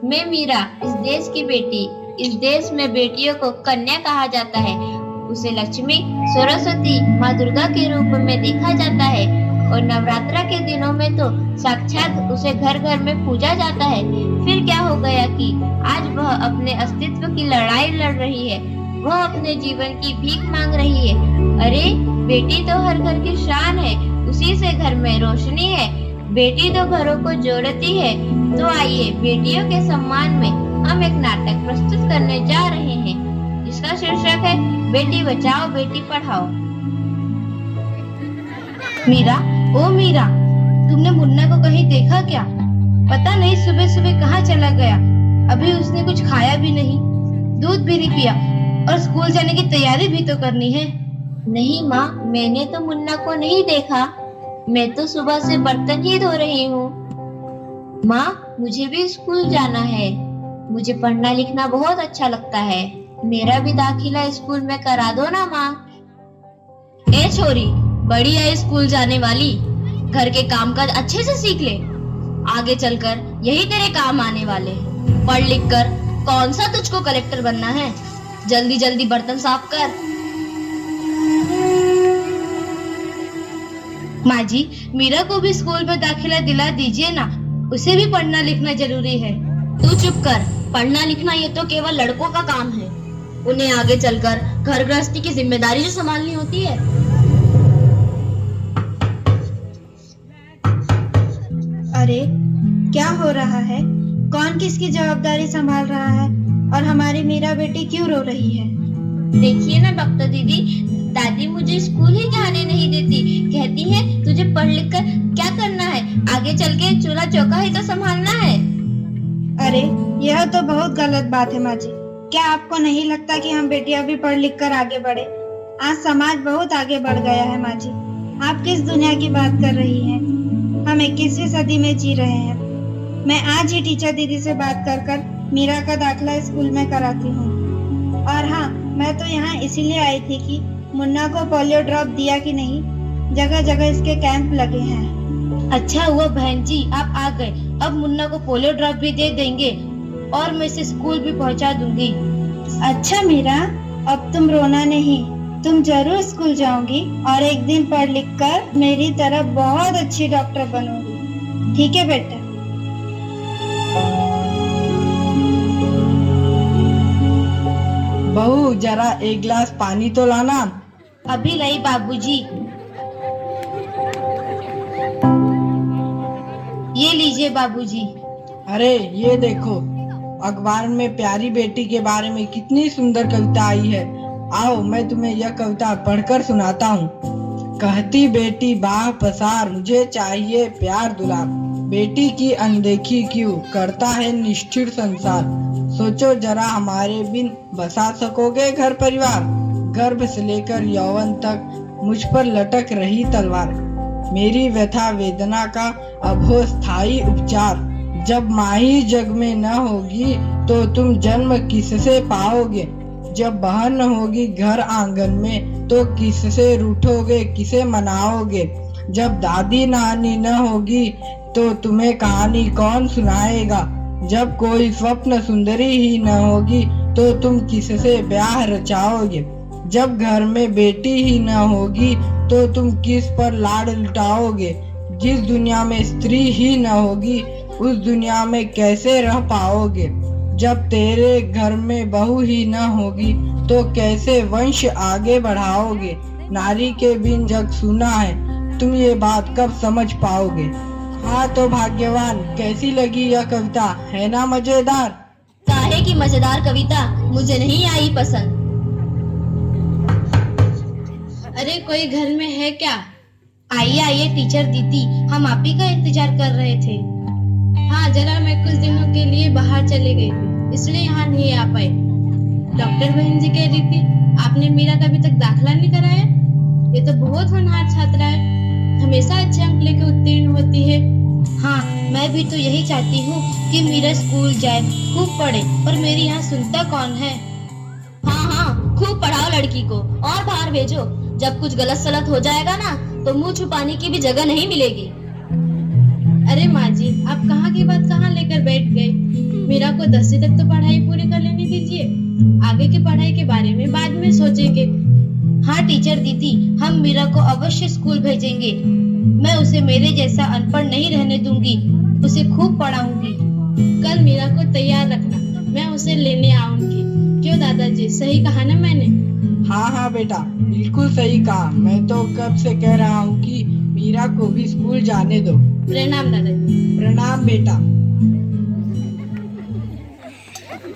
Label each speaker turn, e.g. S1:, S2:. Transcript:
S1: मैं मीरा, इस देश की बेटी। इस देश में बेटियों को कन्या कहा जाता है। उसे लक्ष्मी, सरस्वती, माँ दुर्गा के रूप में देखा जाता है और नवरात्रा के दिनों में तो साक्षात उसे घर घर में पूजा जाता है। फिर क्या हो गया कि आज वह अपने अस्तित्व की लड़ाई लड़ रही है। वह अपने जीवन की भीख मांग रही है। अरे, बेटी तो हर घर की शान है, उसी से घर में रोशनी है। बेटी तो घरों को जोड़ती है। तो आइए, बेटियों के सम्मान में हम एक नाटक प्रस्तुत करने जा रहे हैं, जिसका शीर्षक है बेटी बचाओ बेटी पढ़ाओ।
S2: मीरा, ओ मीरा, तुमने मुन्ना को कहीं देखा क्या? पता नहीं सुबह सुबह कहाँ चला गया। अभी उसने कुछ खाया भी नहीं, दूध भी नहीं पिया और स्कूल जाने की तैयारी भी तो करनी है।
S1: नहीं माँ, मैंने तो मुन्ना को नहीं देखा। मैं तो सुबह से बर्तन ही धो रही हूँ। माँ, मुझे भी स्कूल जाना है। मुझे पढ़ना लिखना बहुत अच्छा लगता है। मेरा भी दाखिला स्कूल में करा दो ना माँ।
S2: ए छोरी, बड़ी है स्कूल जाने वाली, घर के कामकाज अच्छे से सीख ले। आगे चलकर यही तेरे काम आने वाले। पढ़ लिख कर कौन सा तुझको कलेक्टर बनना है? जल्दी जल्दी बर्तन साफ कर। माँ जी, मीरा को भी स्कूल में दाखिला दिला दीजिए ना, उसे भी पढ़ना लिखना जरूरी है। तू चुप कर। पढ़ना लिखना ये तो केवल लड़कों का काम है। उन्हें आगे चलकर घर गृहस्थी की जिम्मेदारी जो संभालनी होती है।
S3: अरे, क्या हो रहा है? कौन किसकी जवाबदारी संभाल रहा है? और हमारी मीरा बेटी क्यों रो रही है?
S1: देखिए ना डॉक्टर दीदी, दादी मुझे स्कूल ही जाने नहीं देती। कहती है तुझे पढ़ लिख कर क्या करना है, आगे चल के चूल्हा चौका ही तो संभालना है।
S3: अरे, यह तो बहुत गलत बात है माँ जी। क्या आपको नहीं लगता कि हम बेटियां भी पढ़ लिख कर आगे बढ़े? आज समाज बहुत आगे बढ़ गया है माँ जी। आप किस दुनिया की बात कर रही हैं? हम 21वीं सदी में जी रहे हैं। मैं आज ही टीचर दीदी से बात कर मीरा का दाखिला स्कूल में कराती हूँ। और हाँ, मैं तो यहाँ इसीलिए आई थी कि मुन्ना को पोलियो ड्रॉप दिया कि नहीं। जगह जगह इसके कैंप लगे हैं।
S2: अच्छा हुआ बहन जी आप आ गए। अब मुन्ना को पोलियो ड्रॉप भी दे देंगे और मैं इसे स्कूल भी पहुंचा दूंगी।
S3: अच्छा मीरा, अब तुम रोना नहीं। तुम जरूर स्कूल जाओगी और एक दिन पढ़ लिख कर मेरी तरह बहुत अच्छी डॉक्टर बनोगी। ठीक है बेटा?
S4: बहू, जरा एक गिलास पानी तो लाना।
S2: अभी लाई बाबूजी। ये लीजिए बाबूजी।
S4: अरे ये देखो, अखबार में प्यारी बेटी के बारे में कितनी सुंदर कविता आई है। आओ मैं तुम्हें यह कविता पढ़कर सुनाता हूँ। कहती बेटी बाह पसार, मुझे चाहिए प्यार दुलार। बेटी की अनदेखी क्यों करता है निष्ठुर संसार। सोचो जरा हमारे बिन बसा सकोगे घर परिवार। गर्भ से लेकर यौवन तक मुझ पर लटक रही तलवार। मेरी व्यथा वेदना का अब हो स्थायी उपचार। जब माँ ही जग में न होगी तो तुम जन्म किससे पाओगे। जब बहन न होगी घर आंगन में तो किससे रूठोगे, किसे मनाओगे। जब दादी नानी न होगी तो तुम्हें कहानी कौन सुनाएगा। जब कोई स्वप्न सुंदरी ही न होगी तो तुम किससे ब्याह रचाओगे। जब घर में बेटी ही न होगी तो तुम किस पर लाड लुटाओगे। जिस दुनिया में स्त्री ही न होगी उस दुनिया में कैसे रह पाओगे। जब तेरे घर में बहू ही न होगी तो कैसे वंश आगे बढ़ाओगे। नारी के बिन जग सुना है, तुम ये बात कब समझ पाओगे। हाँ तो भाग्यवान, कैसी लगी यह कविता, है ना मजेदार?
S2: काहे की मजेदार कविता, मुझे नहीं आई पसंद। अरे कोई घर में है क्या? आइए आइए टीचर दीदी, हम आप ही का इंतजार कर रहे थे। हाँ जरा मैं कुछ दिनों के लिए बाहर चले गई थी, इसलिए यहाँ नहीं आ पाए। डॉक्टर बहन जी कह रही थी आपने मीरा का अभी तक दाखिला नहीं कराया। ये तो बहुत होनहार छात्रा है, हमेशा अच्छे अंक लेकर उत्तीर्ण होती है। हाँ मैं भी तो यही चाहती हूँ कि मीरा स्कूल जाए, खूब पढ़े, पर मेरी यहाँ सुनता कौन है। हाँ हाँ खूब पढ़ाओ लड़की को और बाहर भेजो। जब कुछ गलत सलत हो जाएगा ना तो मुंह छुपाने की भी जगह नहीं मिलेगी। अरे माँ जी, आप कहाँ की बात कहाँ लेकर बैठ गए। मीरा को 10वीं तक तो पढ़ाई पूरी कर लेने दीजिए। आगे की पढ़ाई के बारे में बाद में सोचेंगे। हाँ टीचर दीदी, हम मीरा को अवश्य स्कूल भेजेंगे। मैं उसे मेरे जैसा अनपढ़ नहीं रहने दूंगी, उसे खूब पढ़ाऊंगी। कल मीरा को तैयार रखना, मैं उसे लेने आऊंगी। क्यों दादाजी, सही कहा ना मैंने?
S4: हाँ हाँ बेटा, बिल्कुल सही कहा। मैं तो कब से कह रहा हूँ कि मीरा को भी स्कूल जाने दो।
S2: प्रणाम दादाजी।
S4: प्रणाम बेटा।